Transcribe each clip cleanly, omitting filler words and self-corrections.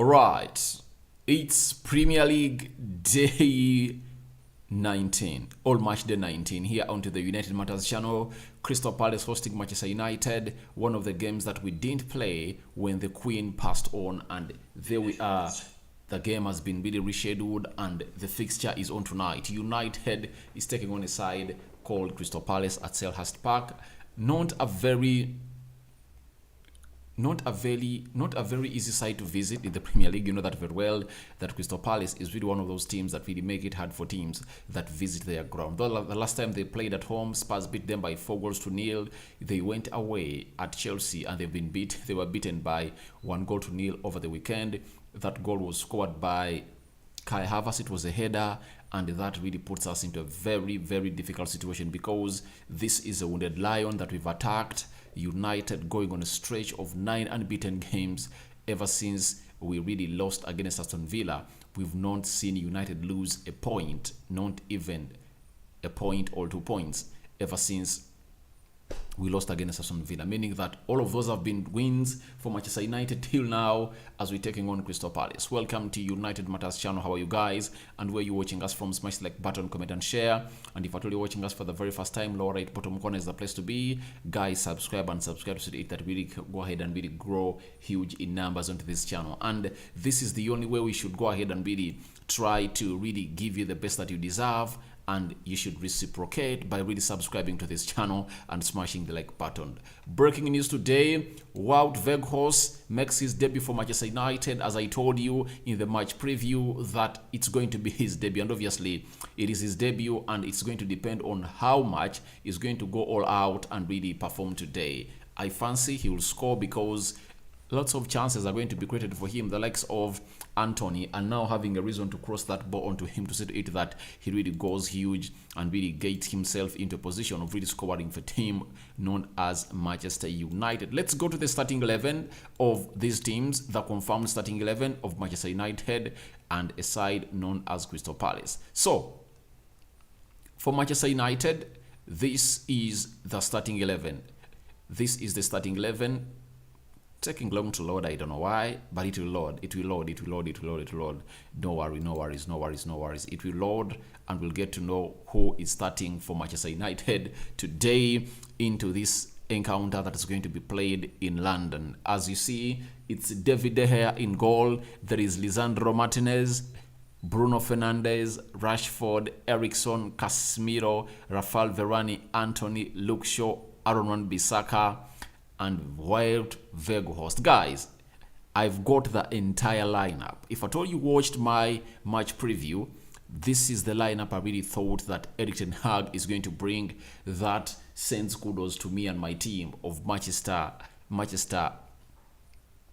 All right, it's Premier League Day 19, all match day 19 here onto the United Matters channel. Crystal Palace hosting Manchester United, one of the games that we didn't play when the Queen passed on, and there we are. The game has been really rescheduled and the fixture is on tonight. United is taking on a side called Crystal Palace at Selhurst Park. Not a very easy side to visit in the Premier League. You know that very well, that Crystal Palace is really one of those teams that really make it hard for teams that visit their ground. The last time they played at home, Spurs beat them by 4-0. They went away at Chelsea and they were beaten by 1-0 over the weekend. That goal was scored by Kai Havertz. It was a header, and that really puts us into a very, very difficult situation because this is a wounded lion that we've attacked. United going on a stretch of 9 unbeaten games ever since we really lost against Aston Villa. We've not seen United lose a point, not even a point or 2 points, ever since we lost against Aston Villa, meaning that all of those have been wins for Manchester United till now as we're taking on Crystal Palace. Welcome to United Matters channel. How are you guys? And where you watching us from? Smash the like button, comment and share. And if at all you're watching us for the very first time, lower right bottom corner is the place to be. Guys, subscribe to it, that really go ahead and really grow huge in numbers onto this channel. And this is the only way we should go ahead and really try to really give you the best that you deserve. And you should reciprocate by really subscribing to this channel and smashing the like button. Breaking news today, Wout Weghorst makes his debut for Manchester United. As I told you in the match preview that it's going to be his debut, and obviously it is his debut, and it's going to depend on how much he's going to go all out and really perform today. I fancy he will score because lots of chances are going to be created for him. The likes of Anthony are now having a reason to cross that ball onto him to see to it that he really goes huge and really gets himself into a position of really scoring for a team known as Manchester United. Let's go to the starting 11 of these teams, the confirmed starting 11 of Manchester United and a side known as Crystal Palace. So, for Manchester United, this is the starting 11. This is the starting 11. Taking long to load, I don't know why, but it will load. No worries. It will load, and we'll get to know who is starting for Manchester United today into this encounter that is going to be played in London. As you see, it's David De Gea in goal. There is Lisandro Martinez, Bruno Fernandes, Rashford, Eriksson, Casemiro, Rafael Varane, Anthony, Luke Shaw, Aaron Wan-Bissaka, and Wout Weghorst. Guys, I've got the entire lineup. If at all you watched my match preview, this is the lineup I really thought that Erik ten Hag is going to bring, that sends kudos to me and my team of Manchester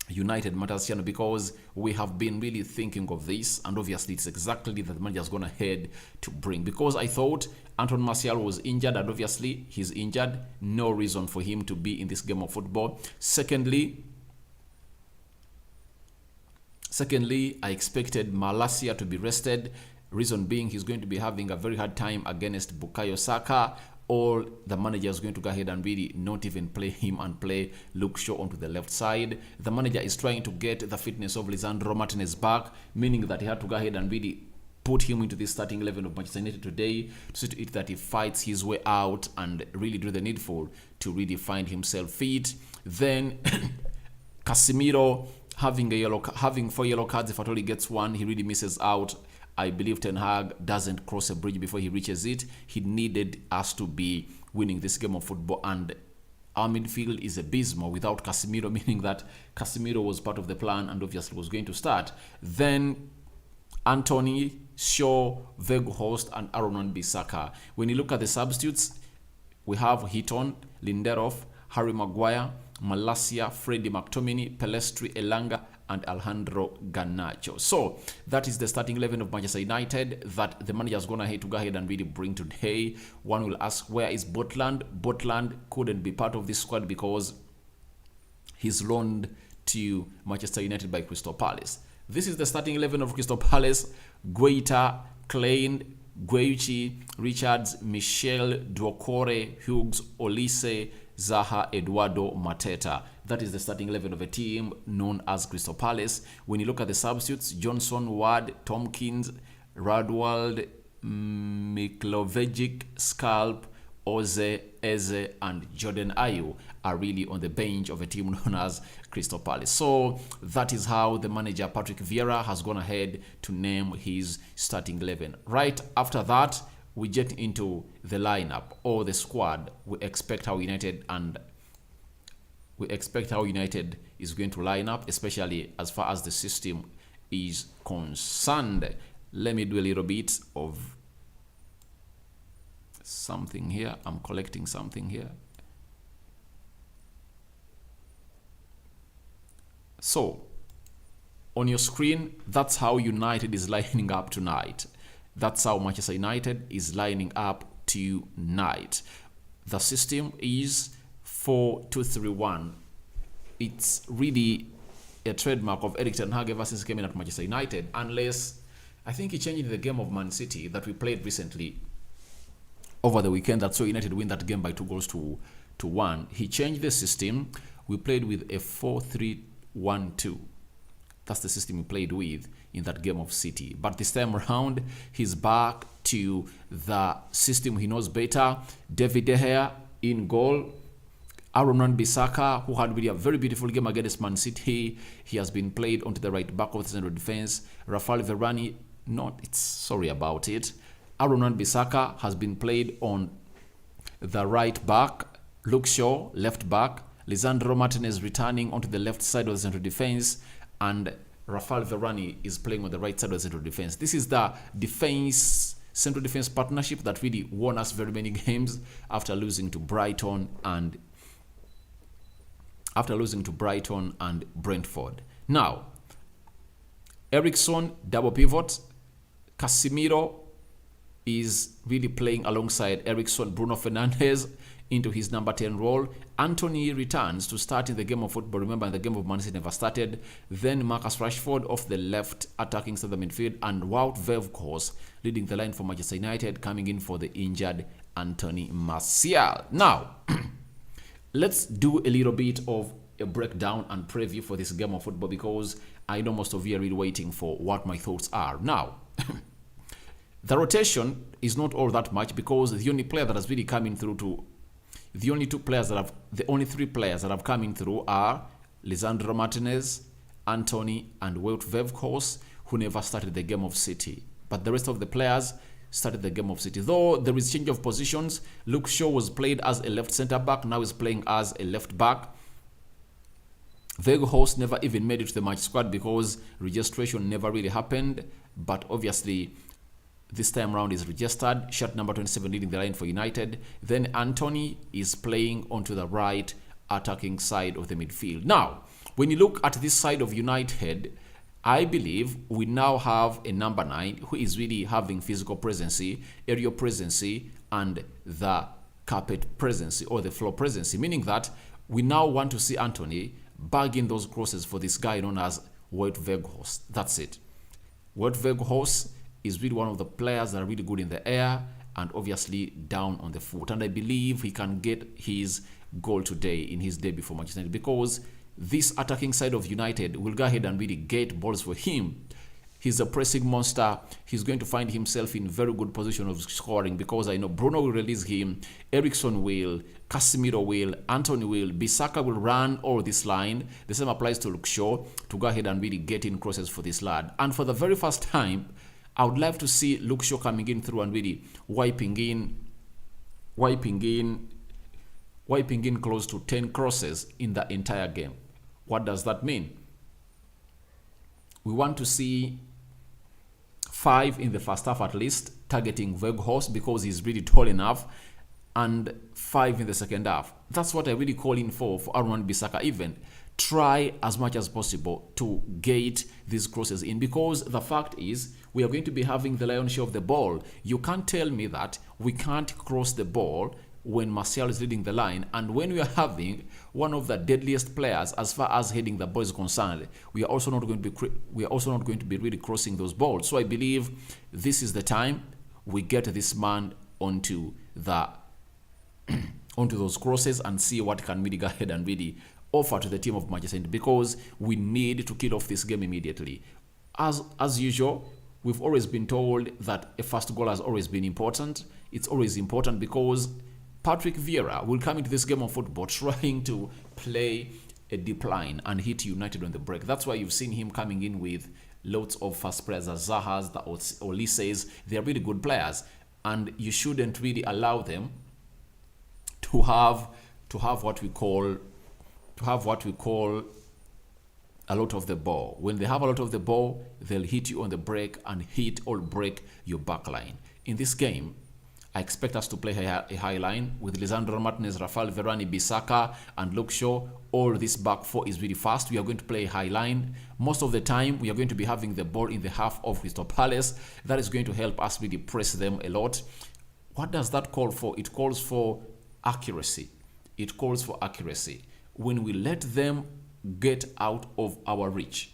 United Matters channel, because we have been really thinking of this, and obviously it's exactly that the manager's gonna head to bring, because I thought Anton Martial was injured, and obviously he's injured. No reason for him to be in this game of football. Secondly, I expected Malacia to be rested. Reason being, he's going to be having a very hard time against Bukayo Saka, or the manager is going to go ahead and really not even play him and play Luke Shaw onto the left side. The manager is trying to get the fitness of Lisandro Martinez back, meaning that he had to go ahead and really put him into the starting 11 of Manchester United today to see to it that he fights his way out and really do the needful to really find himself fit. Then Casemiro having 4 yellow cards. If at all he gets one, he really misses out. I believe Ten Hag doesn't cross a bridge before he reaches it. He needed us to be winning this game of football, and our midfield is abysmal without Casemiro, meaning that Casemiro was part of the plan and obviously was going to start. Then Anthony, Shaw, Weghorst, and Aaron Wan-Bissaka. When you look at the substitutes, we have Heaton, Lindelof, Harry Maguire, Malacia, Freddie McTominay, Pelestri, Elanga, and Alejandro Garnacho. So that is the starting 11 of Manchester United that the manager is going to go ahead and really bring today. One will ask, where is Butland? Butland couldn't be part of this squad because he's loaned to Manchester United by Crystal Palace. This is the starting 11 of Crystal Palace: Guaita, Klein, Guechi, Richards, Michel, Doucouré, Hughes, Olise, Zaha, Eduardo, Mateta. That is the starting 11 of a team known as Crystal Palace. When you look at the substitutes, Johnson, Ward, Tompkins, Radwald, Miklovejic, Scalp, Oze, Eze, and Jordan Ayew are really on the bench of a team known as Crystal Palace. So that is how the manager Patrick Vieira has gone ahead to name his starting 11. Right after that, we get into the lineup or the squad. We expect how United is going to line up, especially as far as the system is concerned. Let me do a little bit of something here. I'm collecting something here. So on your screen, that's how United is lining up tonight. That's how Manchester United is lining up tonight. The system is 4-2-3-1. It's really a trademark of Erik ten Hag ever since he came in at Manchester United, unless I think he changed the game of Man City that we played recently over the weekend that saw United win that game by 2-1. He changed the system. We played with a 4-3-1-2. That's the system he played with in that game of City. But this time around, he's back to the system he knows better. David De Gea in goal. Aaron Wan-Bissaka, who had really a very beautiful game against Man City. He has been played onto the right back of the central defense. Rafael Varane, Aaron Wan-Bissaka has been played on the right back. Luke Shaw, left back. Lisandro Martinez returning onto the left side of the central defense. And Rafael Varane is playing on the right side of the central defense. This is the central defense partnership that really won us very many games after losing to Brighton and Brentford. Now, Eriksen, double pivot. Casemiro is really playing alongside Eriksen. Bruno Fernandes into his number 10 role. Anthony returns to start in the game of football. Remember, the game of Man City never started. Then Marcus Rashford off the left, attacking center midfield, and Wout Weghorst leading the line for Manchester United, coming in for the injured Anthony Martial. Now, let's do a little bit of a breakdown and preview for this game of football, because I know most of you are really waiting for what my thoughts are. Now, the rotation is not all that much, because the only player that has really come in through the only three players that have come in through are Lisandro Martinez, Anthony, and Wout Weghorst, who never started the game of City. But the rest of the players started the game of City. Though there is change of positions, Luke Shaw was played as a left centre back, now is playing as a left back. Weghorst never even made it to the match squad because registration never really happened, but obviously this time around is registered. Shirt number 27 leading the line for United. Then Anthony is playing onto the right attacking side of the midfield. Now, when you look at this side of United, I believe we now have a number 9 who is really having physical presence, aerial presence, and the carpet presence or the floor presence, meaning that we now want to see Anthony bagging those crosses for this guy known as Wout Weghorst. That's it. Wout Weghorst is really one of the players that are really good in the air and obviously down on the foot. And I believe he can get his goal today in his debut for Manchester United, because this attacking side of United will go ahead and really get balls for him. He's a pressing monster. He's going to find himself in very good position of scoring, because I know Bruno will release him, Eriksen will, Casemiro will, Anthony will, Bissaka will run all this line. The same applies to Luke Shaw to go ahead and really get in crosses for this lad. And for the very first time, I would love to see Luke Shaw coming in through and really wiping in close to 10 crosses in the entire game. What does that mean? We want to see 5 in the first half at least, targeting Weghorst because he's really tall enough, and 5 in the second half. That's what I really call in for Aaron Wan-Bissaka. Even try as much as possible to get these crosses in, because the fact is we are going to be having the lion's share of the ball. You can't tell me that we can't cross the ball when Martial is leading the line, and when we are having one of the deadliest players as far as heading the ball is concerned, we are also not going to be really crossing those balls. So I believe this is the time we get this man onto the onto those crosses and see what can really go ahead and really offer to the team of Manchester United, because we need to kill off this game immediately. As usual, we've always been told that a first goal has always been important. It's always important because Patrick Vieira will come into this game of football trying to play a deep line and hit United on the break. That's why you've seen him coming in with lots of fast players, as Zahas, the Olises. They're really good players, and you shouldn't really allow them to have what we call a lot of the ball. When they have a lot of the ball, they'll hit you on the break and hit or break your back line. In this game, I expect us to play a high line with Lisandro Martinez, Rafael Varane, Bissaka, and Luke Shaw. All this back four is really fast. We are going to play a high line. Most of the time, we are going to be having the ball in the half of Crystal Palace. That is going to help us really press them a lot. What does that call for? It calls for accuracy. It calls for accuracy. When we let them get out of our reach,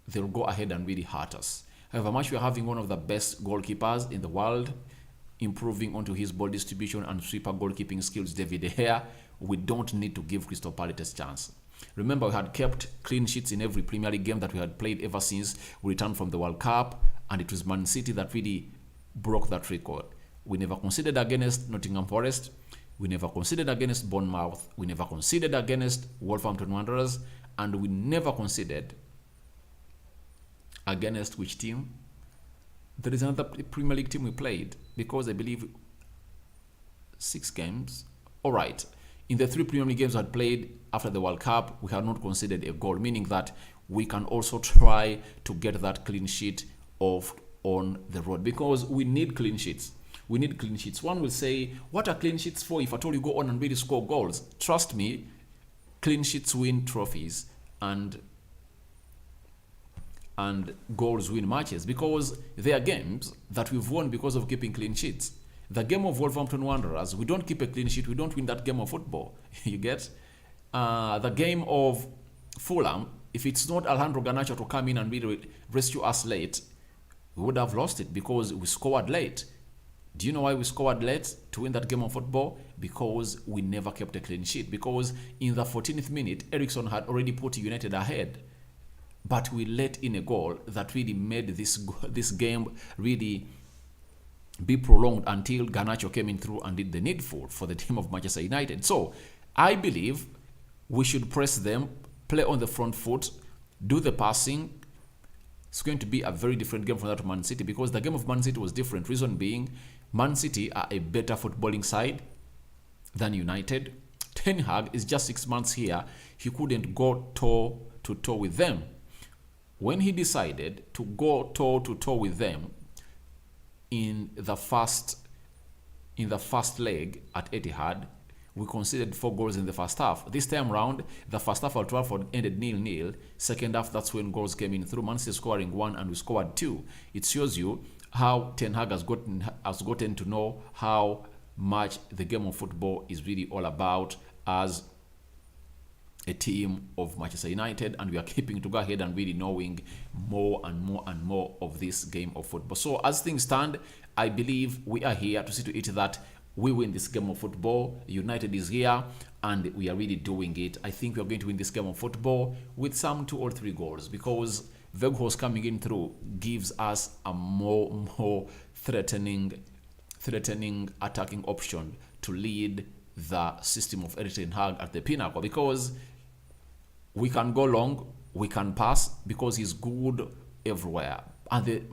they'll go ahead and really hurt us. However much we are having one of the best goalkeepers in the world, improving onto his ball distribution and sweeper goalkeeping skills, David De Gea, we don't need to give Crystal Palace a chance. Remember, we had kept clean sheets in every Premier League game that we had played ever since we returned from the World Cup, and it was Man City that really broke that record. We never conceded against Nottingham Forest. We never conceded against Bournemouth. We never conceded against Wolverhampton Wanderers. And we never conceded against which team? There is another Premier League team we played, because I believe 6 games. All right. In the 3 Premier League games I had played after the World Cup, we had not conceded a goal, meaning that we can also try to get that clean sheet off on the road, because we need clean sheets. We need clean sheets. One will say, what are clean sheets for if at all you go on and really score goals? Trust me, clean sheets win trophies and goals win matches, because they are games that we've won because of keeping clean sheets. The game of Wolverhampton Wanderers, we don't keep a clean sheet, we don't win that game of football. You get? The game of Fulham, if it's not Alejandro Garnacho to come in and really rescue us late, we would have lost it because we scored late. Do you know why we scored late to win that game of football? Because we never kept a clean sheet. Because in the 14th minute, Eriksson had already put United ahead. But we let in a goal that really made this game really be prolonged until Garnacho came in through and did the needful for the team of Manchester United. So I believe we should press them, play on the front foot, do the passing. It's going to be a very different game from that of Man City, because the game of Man City was different. Reason being, Man City are a better footballing side than United. Ten Hag is just 6 months here. He couldn't go toe to toe with them. When he decided to go toe to toe with them in the first leg at Etihad, we conceded 4 goals in the first half. This time round, the first half at Trafford ended 0-0. Second half, that's when goals came in through. Man City scoring 1 and we scored 2. It shows you how Ten Hag has gotten to know how much the game of football is really all about as a team of Manchester United, and we are keeping to go ahead and really knowing more and more and more of this game of football. So as things stand, I believe we are here to see to it that we win this game of football. United is here and we are really doing it. I think we are going to win this game of football with some 2 or 3 goals, because Weghorst coming in through gives us a more threatening attacking option to lead the system of Erik ten Hag at the pinnacle, because we can go long, we can pass, because he's good everywhere. And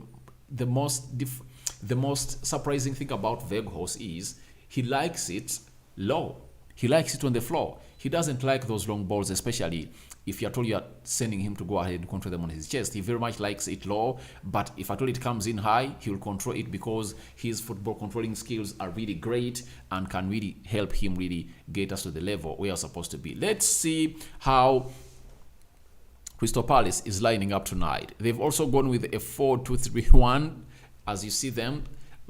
the most surprising thing about Weghorst is he likes it low. He likes it on the floor. He doesn't like those long balls, especially if you're told you're sending him to go ahead and control them on his chest. He very much likes it low, but if at all it comes in high, he will control it, because his football controlling skills are really great and can really help him really get us to the level we are supposed to be. Let's see how Crystal Palace is lining up tonight. They've also gone with a 4-2-3-1, as you see them.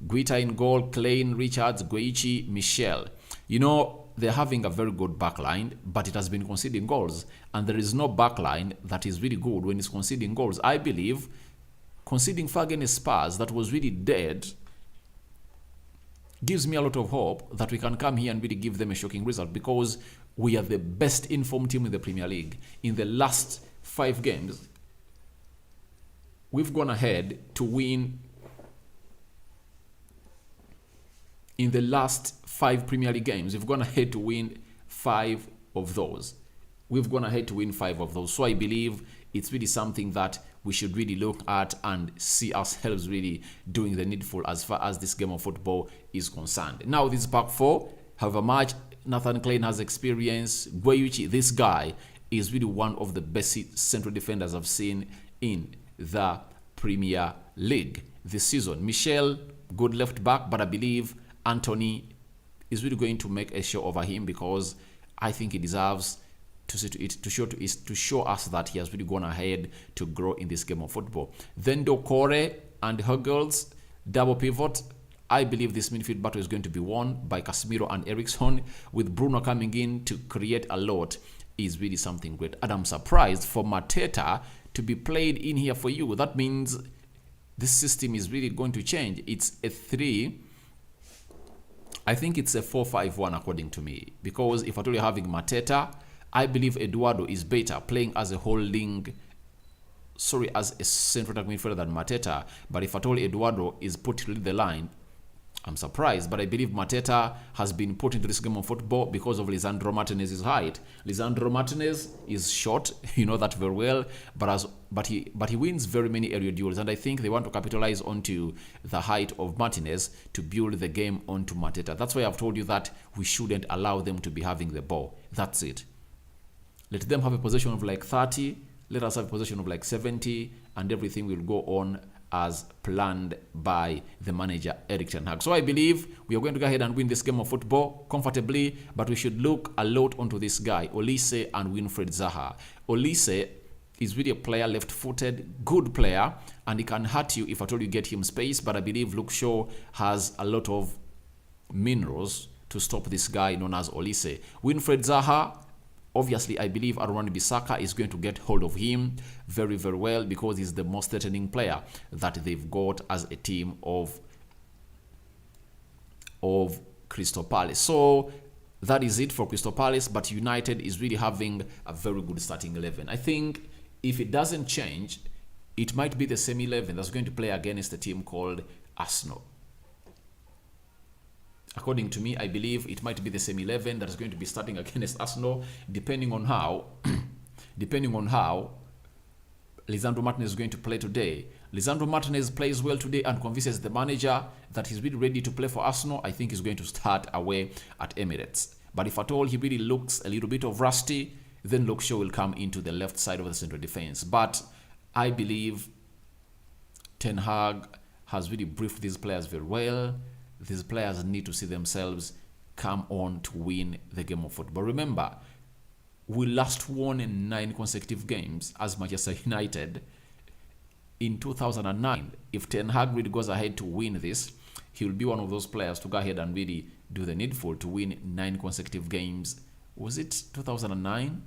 Guita in goal, Klein, Richards, Goichi, Michel. You know, they're having a very good backline, but it has been conceding goals. And there is no backline that is really good when it's conceding goals. I believe conceding far against Spurs, that was really dead. gives me a lot of hope that we can come here and really give them a shocking result, because we are the best informed team in the Premier League. In the last 5 games, we've gone ahead to win. In the last 5 Premier League games, we've gone ahead to win 5 of those. We've gone ahead to win 5 of those. So I believe it's really something that we should really look at and see ourselves really doing the needful as far as this game of football is concerned. Now, this is pack 4. However much Nathan Klein has experience, Guayuchi, this guy is really one of the best central defenders I've seen in the Premier League this season. Michel, good left back, but I believe Anthony is really going to make a show over him, because I think he deserves to show us that he has really gone ahead to grow in this game of football. Then Dokore and Hurgles, double pivot. I believe this midfield battle is going to be won by Casemiro and Eriksson, with Bruno coming in to create a lot is really something great. And I'm surprised for Mateta to be played in here for you. That means this system is really going to change. It's a 3. I think it's a 4-5-1 according to me, because if at all you're having Mateta, I believe Eduardo is better playing as a as a central attack midfielder than Mateta. But if at all Eduardo is put to lead the line, I'm surprised. But I believe Mateta has been put into this game of football because of Lisandro Martinez's height. Lisandro Martinez is short, you know that very well, but he wins very many aerial duels, and I think they want to capitalize onto the height of Martinez to build the game onto Mateta. That's why I've told you that we shouldn't allow them to be having the ball. That's it. Let them have a possession of like 30. Let us have a possession of like 70, and everything will go on as planned by the manager, Erik ten Hag. So I believe we are going to go ahead and win this game of football comfortably, but we should look a lot onto this guy, Olise and Wilfried Zaha. Olise is really a player, left-footed, good player, and he can hurt you if at all you get him space, but I believe Luke Shaw has a lot of minerals to stop this guy known as Olise. Wilfried Zaha, obviously, I believe Aaron Bissaka is going to get hold of him very, very well, because he's the most threatening player that they've got as a team of Crystal Palace. So that is it for Crystal Palace, but United is really having a very good starting 11. I think if it doesn't change, it might be the same 11 that's going to play against a team called Arsenal. According to me, I believe it might be the same 11 that is going to be starting against Arsenal, depending on how Lisandro Martinez is going to play today. Lisandro Martinez plays well today and convinces the manager that he's really ready to play for Arsenal. I think he's going to start away at Emirates. But if at all he really looks a little bit of rusty, then Luke Shaw will come into the left side of the central defense. But I believe Ten Hag has really briefed these players very well. These players need to see themselves come on to win the game of football. Remember, we last won in 9 consecutive games as Manchester United in 2009. If Ten Hag really goes ahead to win this, he will be one of those players to go ahead and really do the needful to win 9 consecutive games. Was it 2009?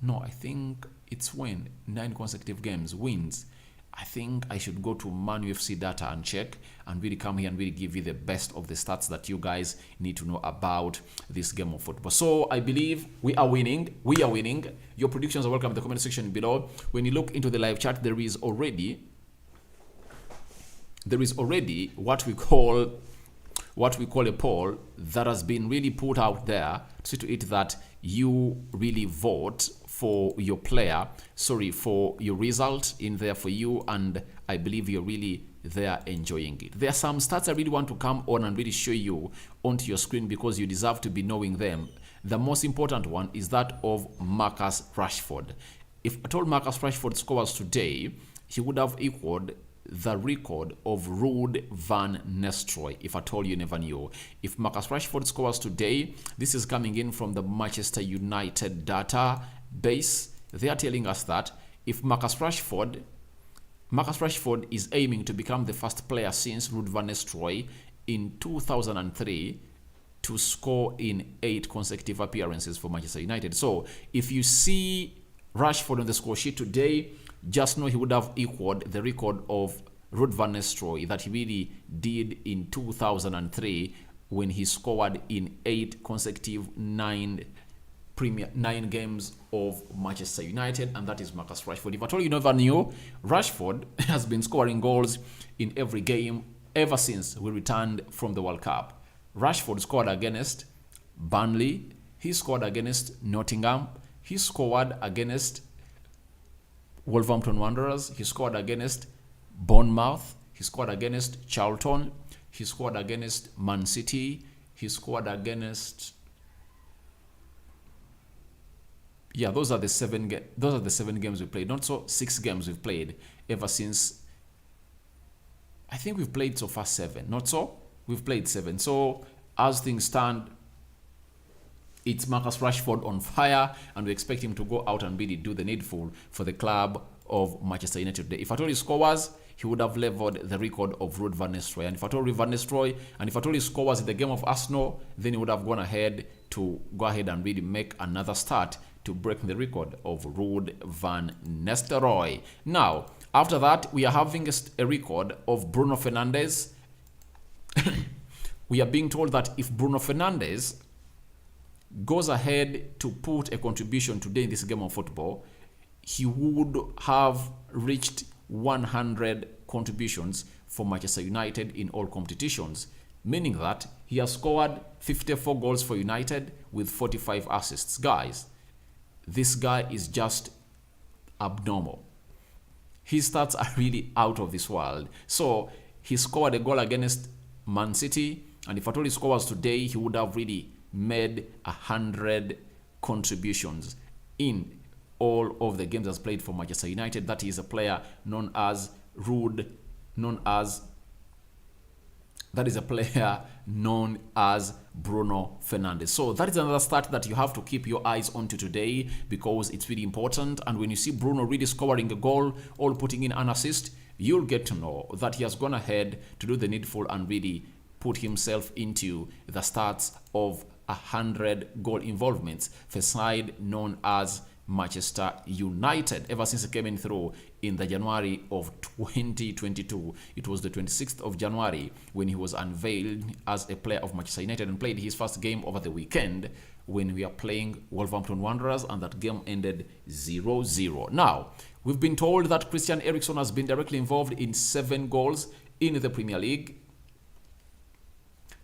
No, I think it's when 9 consecutive games wins. I think I should go to Man UFC data and check and really come here and really give you the best of the stats that you guys need to know about this game of football. So I believe we are winning. We are winning. Your predictions are welcome in the comment section below. When you look into the live chat, there is already what we call a poll that has been really put out there to see to it that you really vote for your player, for your result in there for you, and I believe you're really there enjoying it. There are some stats I really want to come on and really show you onto your screen because you deserve to be knowing them. The most important one is that of Marcus Rashford. If at all Marcus Rashford scores today, he would have equaled the record of Ruud van Nistelrooy, if at all you never knew. If Marcus Rashford scores today, this is coming in from the Manchester United data base. They are telling us that if Marcus Rashford is aiming to become the first player since Ruud van Nistelrooy in 2003 to score in 8 consecutive appearances for Manchester United. So if you see Rashford on the score sheet today, just know he would have equaled the record of Ruud van Nistelrooy that he really did in 2003 when he scored in 8 consecutive 9 games of Manchester United, and that is Marcus Rashford. If at all you never knew, Rashford has been scoring goals in every game ever since we returned from the World Cup. Rashford scored against Burnley, he scored against Nottingham, he scored against Wolverhampton Wanderers, he scored against Bournemouth, he scored against Charlton, he scored against Man City, he scored against... Yeah, those are the 7 games we played. Not so 6 games we've played ever since. I think we've played so far 7. Not so. We've played 7. So as things stand, it's Marcus Rashford on fire, and we expect him to go out and really do the needful for the club of Manchester United today. If at all he scores, he would have leveled the record of Ruud van Nistelrooy. And if at all Van Nistelrooy, and if at all he scores in the game of Arsenal, then he would have gone ahead and really make another start to break the record of Ruud van Nistelrooy. Now, after that, we are having a record of Bruno Fernandes. We are being told that if Bruno Fernandes goes ahead to put a contribution today in this game of football, he would have reached 100 contributions for Manchester United in all competitions, meaning that he has scored 54 goals for United with 45 assists. Guys, this guy is just abnormal. His stats are really out of this world. So he scored a goal against Man City, and if at all he scores today, he would have really made 100 contributions in all of the games that's played for Manchester United. That is a player known as Bruno Fernandes. So that is another stat that you have to keep your eyes onto today, because it's really important. And when you see Bruno really scoring a goal or putting in an assist, you'll get to know that he has gone ahead to do the needful and really put himself into the stats of 100 goal involvements for a side known as Manchester United ever since he came in through in the January of 2022. It was the 26th of January when he was unveiled as a player of Manchester United and played his first game over the weekend when we are playing Wolverhampton Wanderers, and that game ended 0-0. Now, we've been told that Christian Eriksen has been directly involved in 7 goals in the Premier League.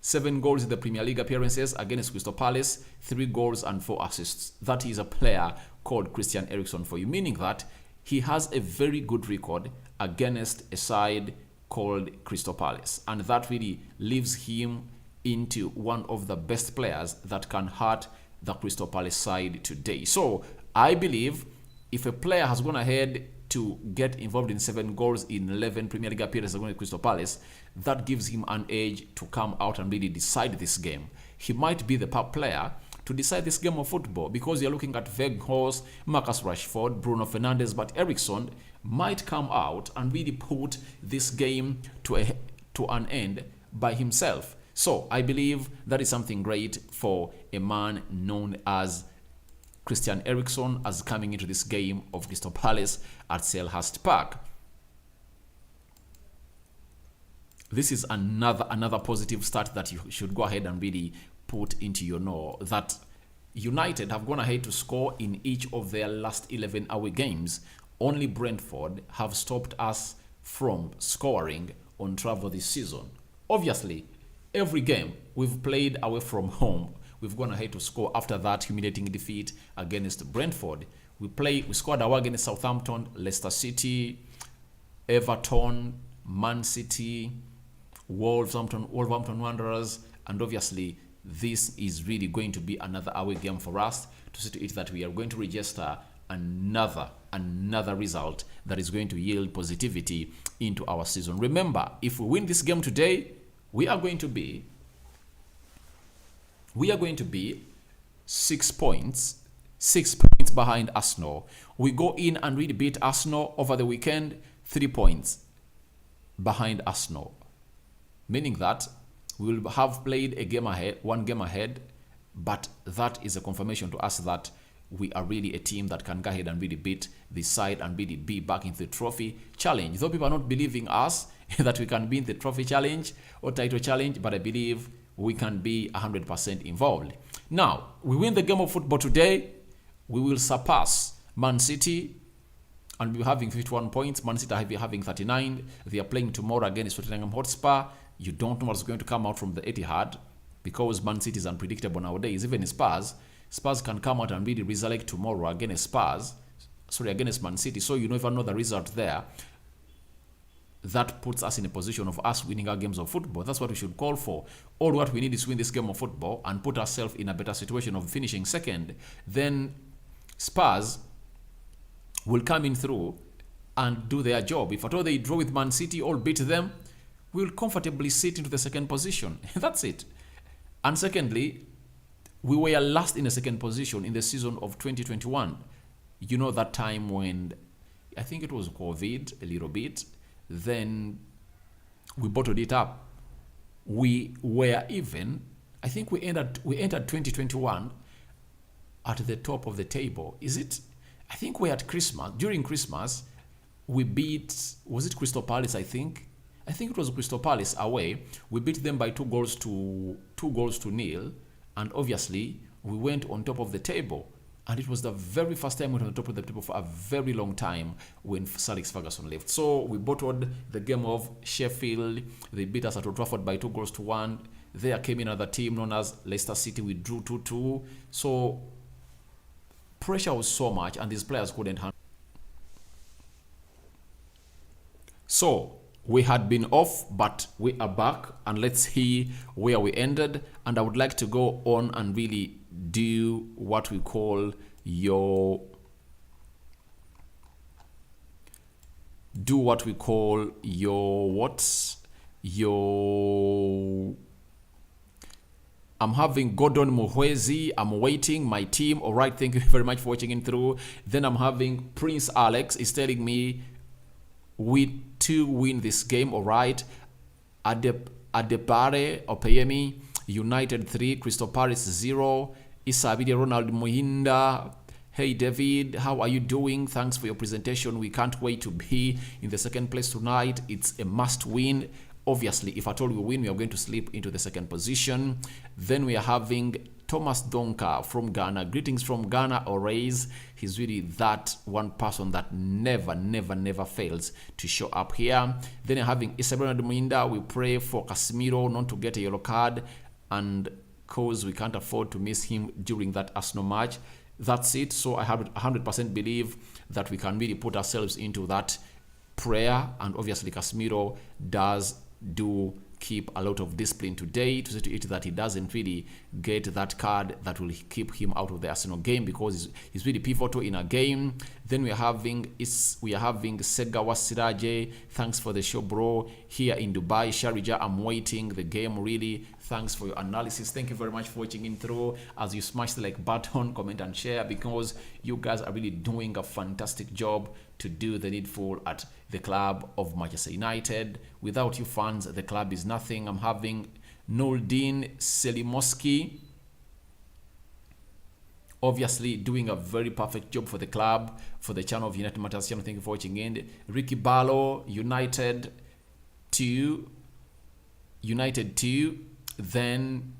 7 goals in the Premier League appearances against Crystal Palace, 3 goals and 4 assists. That is a player called Christian Eriksen for you, meaning that he has a very good record against a side called Crystal Palace. And that really leaves him into one of the best players that can hurt the Crystal Palace side today. So I believe if a player has gone ahead to get involved in 7 goals in 11 Premier League appearances against Crystal Palace, that gives him an edge to come out and really decide this game. He might be the player to decide this game of football, because you're looking at Weghorst, Marcus Rashford, Bruno Fernandes, but Eriksen might come out and really put this game to an end by himself. So I believe that is something great for a man known as Christian Eriksen as coming into this game of Crystal Palace at Selhurst Park. This is another positive start that you should go ahead and really put into your know, that United have gone ahead to score in each of their last 11 away games. Only Brentford have stopped us from scoring on travel this season. Obviously, every game we've played away from home, we've gone ahead to score after that humiliating defeat against Brentford. We scored away against Southampton, Leicester City, Everton, Man City, Wolverhampton Wanderers, and obviously this is really going to be another away game for us to see to it that we are going to register another result that is going to yield positivity into our season. Remember, if we win this game today, we are going to be 6 points behind Arsenal. We go in and really beat Arsenal over the weekend, 3 points behind Arsenal, meaning that we will have played one game ahead, but that is a confirmation to us that we are really a team that can go ahead and really beat this side and really be back into the trophy challenge. Though people are not believing us that we can be in the trophy challenge or title challenge, but I believe we can be 100% involved. Now, we win the game of football today, we will surpass Man City and we're having 51 points. Man City are having 39. They are playing tomorrow against Tottenham Hotspur. You don't know what's going to come out from the Etihad because Man City is unpredictable nowadays. Even Spurs can come out and really resurrect tomorrow against against Man City. So you never know the result there. That puts us in a position of us winning our games of football. That's what we should call for. All what we need is win this game of football and put ourselves in a better situation of finishing second. Then Spurs will come in through and do their job. If at all they draw with Man City or beat them, we'll comfortably sit into the second position. That's it. And secondly, we were last in the second position in the season of 2021. You know that time when I think it was COVID a little bit. Then we bottled it up. We were even, I think we entered 2021 at the top of the table. Is it? I think we're at Christmas. During Christmas, we beat, was it Crystal Palace, I think? I think it was Crystal Palace away. We beat them by 2 goals to 0. And obviously, we went on top of the table. And it was the very first time we went on top of the table for a very long time when Sir Alex Ferguson left. So we bottled the game of Sheffield. They beat us at Old Trafford by 2 goals to 1. There came in another team known as Leicester City. We drew 2-2. So pressure was so much and these players couldn't handle. So we had been off, but we are back, and let's see where we ended. And I would like to go on and really do what we call your I'm having Gordon Muhwezi. I'm waiting. My team. All right. Thank you very much for watching in through. Then I'm having Prince Alex is telling me we to win this game. All right. Adepare Opeyemi United 3, Crystal Palace 0. Isabidi Ronald Muhinda. Hey David, how are you doing? Thanks for your presentation. We can't wait to be in the second place tonight. It's a must win. Obviously, if at all we win, we are going to slip into the second position. Then we are having Thomas Donka from Ghana. Greetings from Ghana, always. He's really that one person that never fails to show up here. Then you're having Isabella Dominda. We pray for Casemiro not to get a yellow card, and cause we can't afford to miss him during that Arsenal match. That's it. So I have 100% believe that we can really put ourselves into that prayer, and obviously Casemiro do keep a lot of discipline today to see to it that he doesn't really get that card that will keep him out of the Arsenal game, because he's really pivotal in a game. Then we are having Segawa Siraje. Thanks for the show, bro. Here in Dubai, Sharjah, I'm waiting the game really. Thanks for your analysis. Thank you very much for watching in through. As you smash the like button, comment and share, because you guys are really doing a fantastic job to do the needful at the club of Manchester United. Without you fans, the club is nothing. I'm having Noldin Selimoski, obviously doing a very perfect job for the club, for the channel of United Matters channel. Thank you for watching in. Ricky Barlow, United 2, then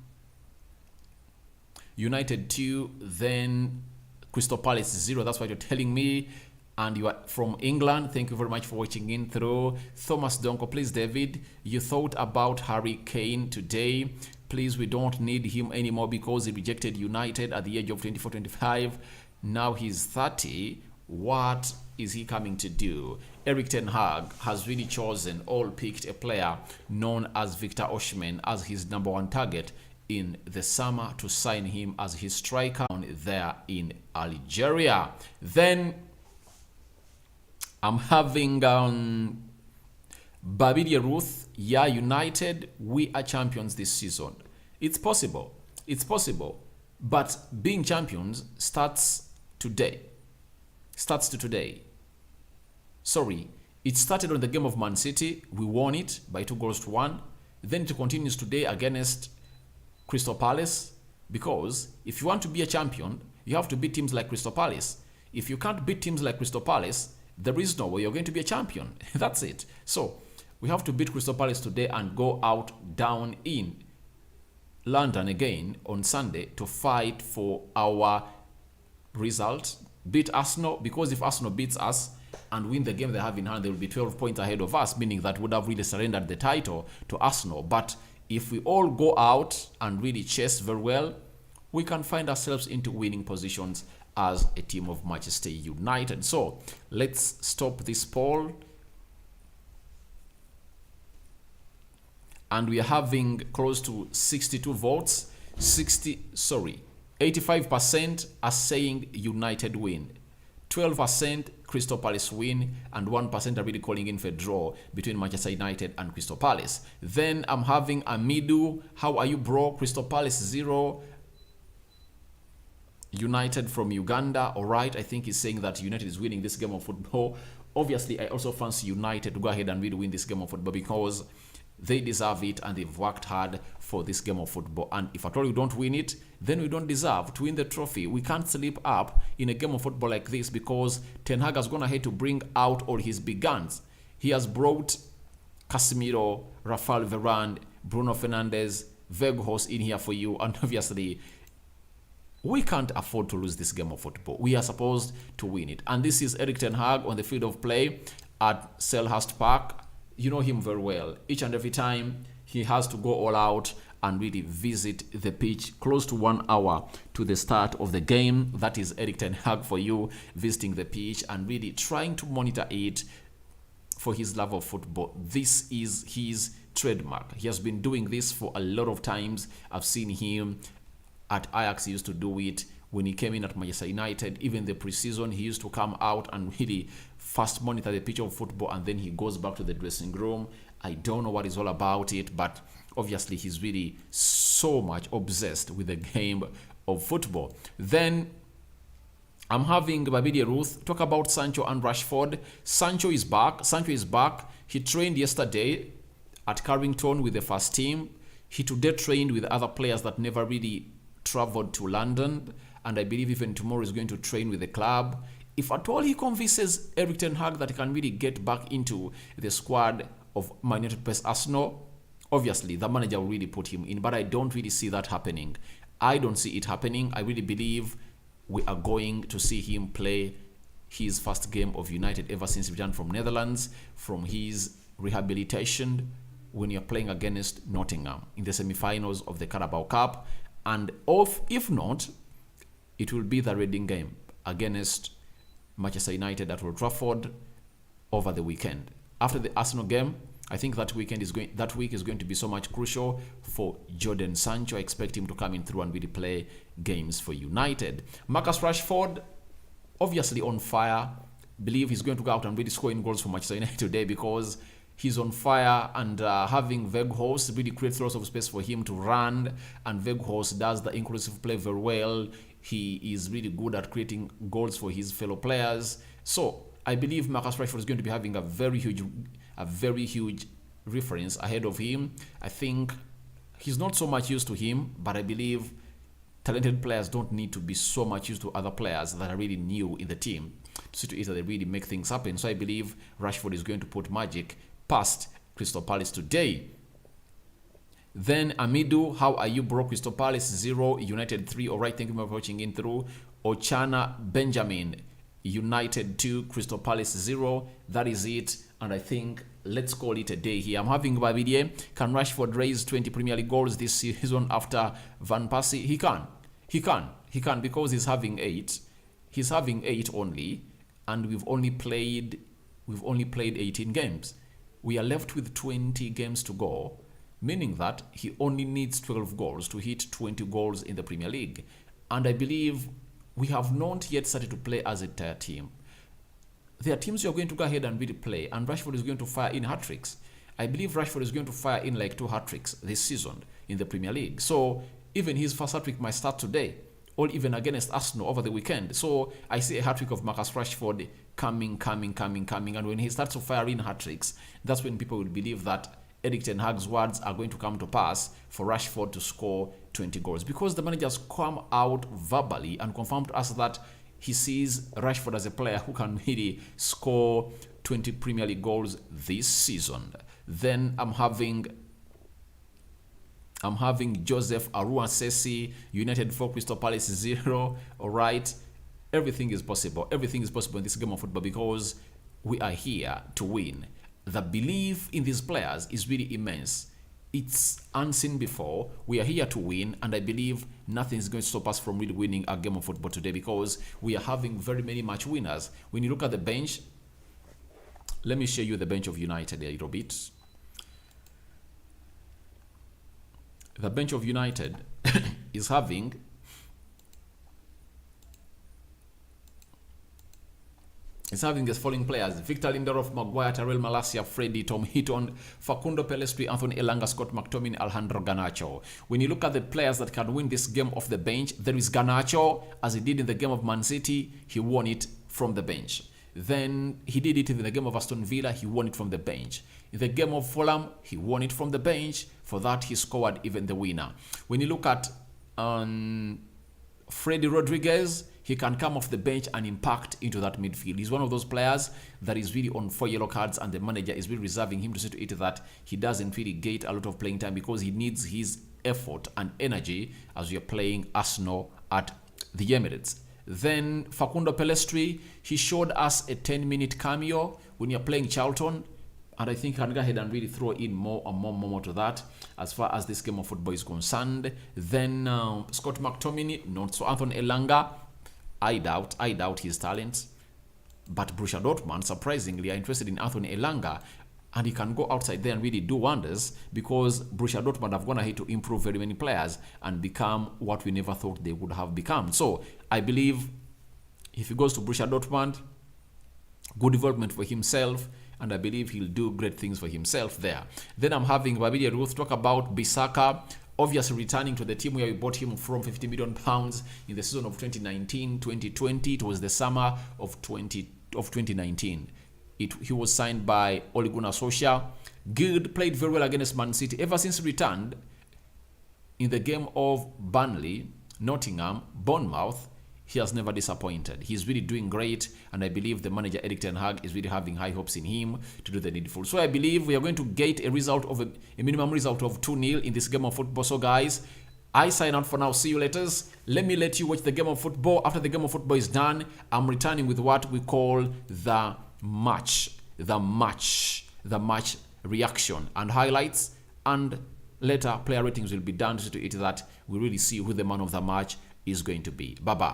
United 2, then Crystal Palace 0. That's what you're telling me. And you are from England. Thank you very much for watching in through. Thomas Donko, please David, you thought about Harry Kane today. Please, we don't need him anymore because he rejected United at the age of 24-25. Now he's 30. What is he coming to do? Eric Ten Hag has really chosen or picked a player known as Victor Osimhen as his #1 target in the summer to sign him as his striker there in Algeria. Then I'm having Babidia Ruth. Yeah, United, we are champions this season. It's possible. It's possible. But being champions starts today. Sorry, it started on the game of Man City. We won it by 2 goals to 1. Then it continues today against Crystal Palace, because if you want to be a champion, you have to beat teams like Crystal Palace. If you can't beat teams like Crystal Palace, there is no way you're going to be a champion. That's it. So we have to beat Crystal Palace today and go out down in London again on Sunday to fight for our result, beat Arsenal, because if Arsenal beats us and win the game they have in hand, they will be 12 points ahead of us, meaning that would have really surrendered the title to Arsenal. But if we all go out and really chase very well, we can find ourselves into winning positions as a team of Manchester United. So let's stop this poll. And we are having close to 62 votes. 85% are saying United win. 12% Crystal Palace win, and 1% are really calling in for a draw between Manchester United and Crystal Palace. Then I'm having Amidu. How are you, bro? Crystal Palace 0. United from Uganda. All right, I think he's saying that United is winning this game of football. Obviously, I also fancy United to go ahead and really win this game of football because they deserve it and they've worked hard for this game of football. And if at all we don't win it, then we don't deserve to win the trophy. We can't slip up in a game of football like this because Ten Hag has gone ahead to bring out all his big guns. He has brought Casemiro, Rafael Varane, Bruno Fernandes, Weghorst in here for you. And obviously, we can't afford to lose this game of football. We are supposed to win it. And this is Erik Ten Hag on the field of play at Selhurst Park. You know him very well. Each and every time he has to go all out and really visit the pitch close to 1 hour to the start of the game. That is Erik Ten Hag for you, visiting the pitch and really trying to monitor it for his love of football. This is his trademark. He has been doing this for a lot of times. I've seen him at Ajax. He used to do it when he came in at Manchester United. Even the preseason, he used to come out and really first monitor the pitch of football, and then he goes back to the dressing room. I don't know what is all about it, but obviously he's really so much obsessed with the game of football. Then I'm having Babidi Ruth talk about Sancho and Rashford. Sancho is back. He trained yesterday at Carrington with the first team. He today trained with other players that never really traveled to London, and I believe even tomorrow is going to train with the club. If at all he convinces Erik Ten Hag that he can really get back into the squad of Man United plus Arsenal, obviously the manager will really put him in, but I don't really see that happening. I don't see it happening. I really believe we are going to see him play his first game of United ever since he returned from Netherlands, from his rehabilitation when you're playing against Nottingham in the semi-finals of the Carabao Cup. And if not, it will be the Reading game against Manchester United at Old Trafford over the weekend. After the Arsenal game, I think that week is going to be so much crucial for Jadon Sancho. I expect him to come in through and really play games for United. Marcus Rashford, obviously on fire. Believe he's going to go out and really score in goals for Manchester United today because he's on fire, and having Weghorst really creates lots of space for him to run, and Weghorst does the inclusive play very well. He is really good at creating goals for his fellow players. So I believe Marcus Rashford is going to be having a very huge reference ahead of him. I think he's not so much used to him, but I believe talented players don't need to be so much used to other players that are really new in the team to see to it that they really make things happen. So I believe Rashford is going to put magic past Crystal Palace today. Then Amidu, how are you, bro? Crystal Palace 0, United 3. All right, thank you for watching in through. Ochana Benjamin, United 2, Crystal Palace 0. That is it. And I think let's call it a day here. I'm having Babidie. Can Rashford raise 20 Premier League goals this season after Van Persie? He can because he's having 8. He's having 8 only, and we've only played 18 games. We are left with 20 games to go, meaning that he only needs 12 goals to hit 20 goals in the Premier League. And I believe we have not yet started to play as a entire team. There are teams who are going to go ahead and really play, and Rashford is going to fire in hat-tricks. I believe Rashford is going to fire in like 2 hat-tricks this season in the Premier League. So even his first hat-trick might start today, or even against Arsenal over the weekend. So I see a hat-trick of Marcus Rashford coming. And when he starts to fire in hat-tricks, that's when people will believe that Erik Ten Hag's words are going to come to pass for Rashford to score 20 goals. Because the manager has come out verbally and confirmed to us that he sees Rashford as a player who can really score 20 Premier League goals this season. Then I'm having I'm having Joseph Arua Sesi, United 4, Crystal Palace 0. All right. Everything is possible. Everything is possible in this game of football because we are here to win. The belief in these players is really immense. It's unseen before. We are here to win, and I believe nothing is going to stop us from really winning a game of football today because we are having very many match winners. When you look at the bench, let me show you the bench of United a little bit. The bench of United is having the following players: Victor Lindelof, Maguire, Tyrell Malacia, Freddy, Tom Heaton, Facundo Pellistri, Anthony Elanga, Scott McTominay, Alejandro Garnacho. When you look at the players that can win this game off the bench, there is Garnacho, as he did in the game of Man City, he won it from the bench. Then he did it in the game of Aston Villa, he won it from the bench. In the game of Fulham, he won it from the bench. For that, he scored even the winner. When you look at Freddy Rodriguez, he can come off the bench and impact into that midfield. He's one of those players that is really on 4 yellow cards, and the manager is really reserving him to see to it that he doesn't really get a lot of playing time because he needs his effort and energy as we are playing Arsenal at the Emirates. Then Facundo Pellistri, he showed us a 10-minute cameo when you're playing Charlton, and I think I can go ahead and really throw in more and more to that as far as this game of football is concerned. Then Scott McTominay, not so Anthony Elanga. I doubt his talent. But Borussia Dortmund, surprisingly, are interested in Anthony Elanga, and he can go outside there and really do wonders because Borussia Dortmund have gone ahead to improve very many players and become what we never thought they would have become. So I believe if he goes to Borussia Dortmund, good development for himself, and I believe he'll do great things for himself there. Then I'm having Babidia Ruth talk about Bissaka, obviously returning to the team where we bought him from £50 million in the season of 2019-2020. It was the summer of 2019. He was signed by Ole Gunnar Solskjaer. Good, played very well against Man City. Ever since he returned in the game of Burnley, Nottingham, Bournemouth, he has never disappointed. He's really doing great, and I believe the manager Erik ten Hag is really having high hopes in him to do the needful. So I believe we are going to get a result of a minimum result of 2-0 in this game of football. So guys, I sign out for now. See you later. Let me let you watch the game of football. After the game of football is done, I'm returning with what we call the match reaction and highlights, and later player ratings will be done to it that we really see who the man of the match is going to be. Bye bye.